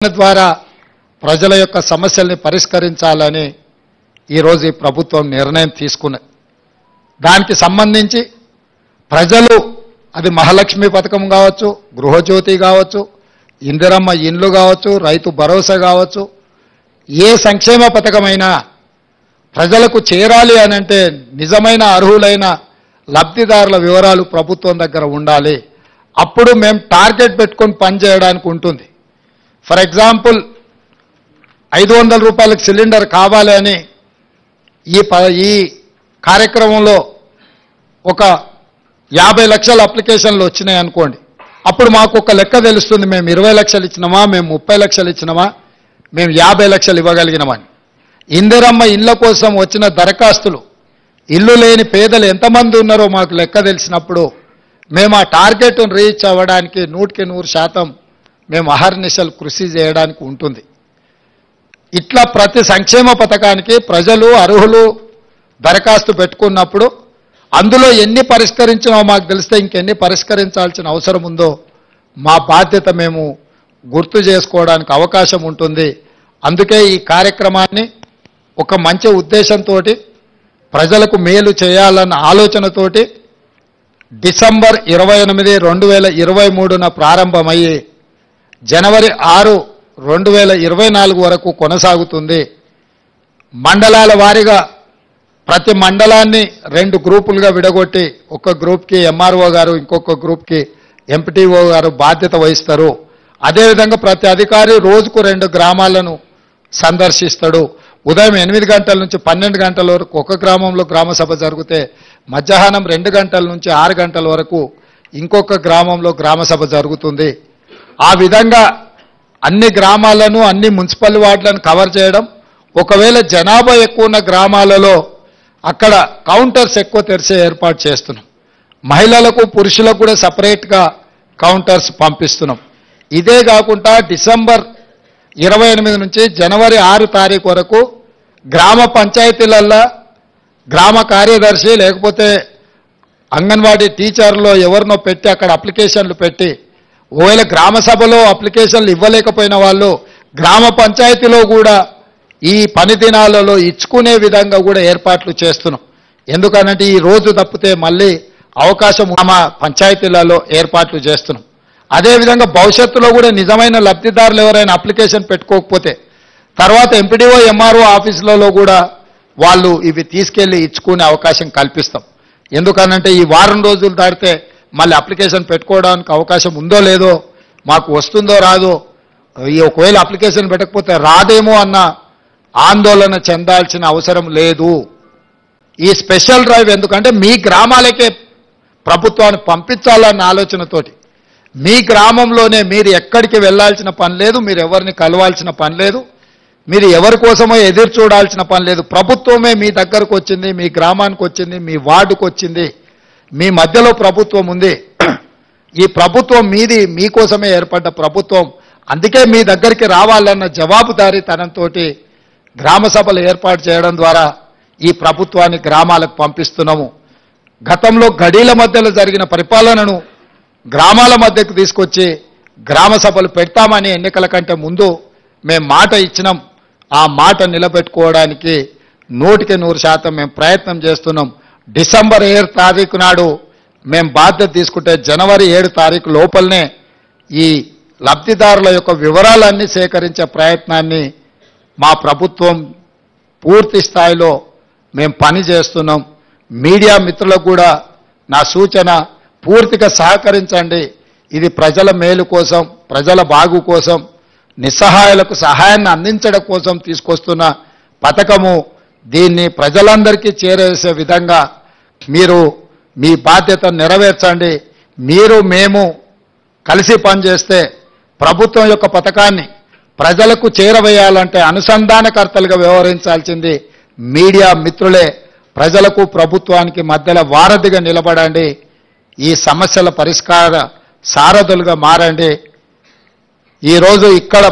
ద్వారా ప్రజల యొక్క సమస్యల్ని పరిష్కరించాలని ఈరోజు ఈ ప్రభుత్వం నిర్ణయం తీసుకున్నది. దానికి సంబంధించి ప్రజలు అది మహాలక్ష్మి పథకం కావచ్చు, గృహజ్యోతి కావచ్చు, ఇందిరమ్మ ఇండ్లు కావచ్చు, రైతు భరోసా కావచ్చు, ఏ సంక్షేమ పథకమైనా ప్రజలకు చేరాలి అనంటే నిజమైన అర్హులైన లబ్ధిదారుల వివరాలు ప్రభుత్వం దగ్గర ఉండాలి. అప్పుడు మేము టార్గెట్ పెట్టుకొని పనిచేయడానికి ఉంటుంది. ఫర్ ఎగ్జాంపుల్ 500 రూపాయలకు సిలిండర్ కావాలి అని ఈ కార్యక్రమంలో ఒక 50 లక్షల అప్లికేషన్లు వచ్చినాయి అనుకోండి. అప్పుడు మాకు ఒక లెక్క తెలుస్తుంది, మేము 20 లక్షలు ఇచ్చినామా, మేము 30 లక్షలు ఇచ్చినామా, మేము 50 లక్షలు ఇవ్వగలిగినామని. ఇందిరమ్మ ఇళ్ల కోసం వచ్చిన దరఖాస్తులు, ఇల్లు లేని పేదలు ఎంతమంది ఉన్నారో మాకు లెక్క తెలిసినప్పుడు మేము ఆ టార్గెట్ను రీచ్ అవ్వడానికి 100% మేము అహర్నిశలు కృషి చేయడానికి ఉంటుంది. ఇట్లా ప్రతి సంక్షేమ పథకానికి ప్రజలు అర్హులు దరఖాస్తు పెట్టుకున్నప్పుడు అందులో ఎన్ని పరిష్కరించినో మాకు తెలిస్తే ఇంకెన్ని పరిష్కరించాల్సిన అవసరం ఉందో మా బాధ్యత మేము గుర్తు చేసుకోవడానికి అవకాశం ఉంటుంది. అందుకే ఈ కార్యక్రమాన్ని ఒక మంచి ఉద్దేశంతో ప్రజలకు మేలు చేయాలన్న ఆలోచనతోటి డిసెంబర్ 28, 2023న ప్రారంభమయ్యి జనవరి 6, 2024 వరకు కొనసాగుతుంది. మండలాల వారీగా ప్రతి మండలాన్ని 2 గ్రూపులుగా విడగొట్టి ఒక గ్రూప్కి ఎంఆర్ఓ గారు, ఇంకొక గ్రూప్కి ఎంపీటీఓ గారు బాధ్యత వహిస్తారు. అదేవిధంగా ప్రతి అధికారి రోజుకు 2 గ్రామాలను సందర్శిస్తాడు. ఉదయం 8 గంటల నుంచి 12 గంటల వరకు ఒక గ్రామంలో గ్రామ సభ జరిగితే మధ్యాహ్నం 2 గంటల నుంచి 6 గంటల వరకు ఇంకొక గ్రామంలో గ్రామ సభ జరుగుతుంది. ఆ విధంగా అన్ని గ్రామాలను, అన్ని మున్సిపల్ వార్డులను కవర్ చేయడం. ఒకవేళ జనాభా ఎక్కువ ఉన్న గ్రామాలలో అక్కడ కౌంటర్స్ ఎక్కువ తెరిచే ఏర్పాటు చేస్తున్నాం. మహిళలకు, పురుషులకు కూడా సపరేట్గా కౌంటర్స్ పంపిస్తున్నాం. ఇదే కాకుండా డిసెంబర్ 28 నుంచి జనవరి 6 తారీఖు వరకు గ్రామ పంచాయతీలల్లో గ్రామ కార్యదర్శి లేకపోతే అంగన్వాడీ టీచర్లో ఎవరినో పెట్టి అక్కడ అప్లికేషన్లు పెట్టి, ఒకవేళ గ్రామ సభలో అప్లికేషన్లు ఇవ్వలేకపోయిన వాళ్ళు గ్రామ పంచాయతీలో కూడా ఈ పని దినాలలో ఇచ్చుకునే విధంగా కూడా ఏర్పాట్లు చేస్తున్నాం. ఎందుకనంటే ఈ రోజు తప్పితే మళ్ళీ అవకాశం గ్రామ పంచాయతీలలో ఏర్పాట్లు చేస్తున్నాం. అదేవిధంగా భవిష్యత్తులో కూడా నిజమైన లబ్ధిదారులు ఎవరైనా అప్లికేషన్ పెట్టుకోకపోతే తర్వాత ఎంపీడీఓ, ఎంఆర్ఓ ఆఫీసులలో కూడా వాళ్ళు ఇవి తీసుకెళ్లి ఇచ్చుకునే అవకాశం కల్పిస్తాం. ఎందుకనంటే ఈ వారం రోజులు దాటితే మళ్ళీ అప్లికేషన్ పెట్టుకోవడానికి అవకాశం ఉందో లేదో, మాకు వస్తుందో రాదో, ఈ ఒకవేళ అప్లికేషన్ పెట్టకపోతే రాదేమో అన్న ఆందోళన చెందాల్సిన అవసరం లేదు. ఈ స్పెషల్ డ్రైవ్ ఎందుకంటే మీ గ్రామాలకే ప్రభుత్వాన్ని పంపించాలన్న ఆలోచనతోటి, మీ గ్రామంలోనే మీరు ఎక్కడికి వెళ్ళాల్సిన పని లేదు, మీరు ఎవరిని కలవాల్సిన పని లేదు, మీరు ఎవరి కోసమో ఎదురు చూడాల్సిన పని లేదు. ప్రభుత్వమే మీ దగ్గరకు వచ్చింది, మీ గ్రామానికి వచ్చింది, మీ వార్డుకు వచ్చింది, మీ మధ్యలో ప్రభుత్వం ఉంది. ఈ ప్రభుత్వం మీది, మీకోసమే ఏర్పడ్డ ప్రభుత్వం. అందుకే మీ దగ్గరికి రావాలన్న జవాబుదారీతనంతో గ్రామ సభలు ఏర్పాటు చేయడం ద్వారా ఈ ప్రభుత్వాన్ని గ్రామాలకు పంపిస్తున్నాము. గతంలో గడీల మధ్యలో జరిగిన పరిపాలనను గ్రామాల మధ్యకు తీసుకొచ్చి గ్రామ సభలు పెడతామని ఎన్నికల కంటే ముందు మేము మాట ఇచ్చినాం. ఆ మాట నిలబెట్టుకోవడానికి 100% మేము ప్రయత్నం చేస్తున్నాం. డిసెంబర్ 7 తారీఖు నాడు మేము బాధ్యత తీసుకుంటే జనవరి 7 తారీఖు లోపలనే ఈ లబ్ధిదారుల యొక్క వివరాలన్నీ సేకరించే ప్రయత్నాన్ని మా ప్రభుత్వం పూర్తి స్థాయిలో మేము పని చేస్తున్నాం. మీడియా మిత్రులకు కూడా నా సూచన, పూర్తిగా సహకరించండి. ఇది ప్రజల మేలు కోసం, ప్రజల బాగు కోసం, నిస్సహాయులకు సహాయాన్ని అందించడం కోసం తీసుకొస్తున్న పథకము. దీన్ని ప్రజలందరికీ చేరేసే విధంగా మీరు మీ బాధ్యత నెరవేర్చండి. మీరు మేము కలిసి పనిచేస్తే ప్రభుత్వం యొక్క పథకాన్ని ప్రజలకు చేరవేయాలంటే అనుసంధానకర్తలుగా వ్యవహరించాల్సింది మీడియా మిత్రులే. ప్రజలకు ప్రభుత్వానికి మధ్యలో వారధిగా నిలబడండి. ఈ సమస్యల పరిష్కార సారథులుగా మారండి. ఈరోజు ఇక్కడ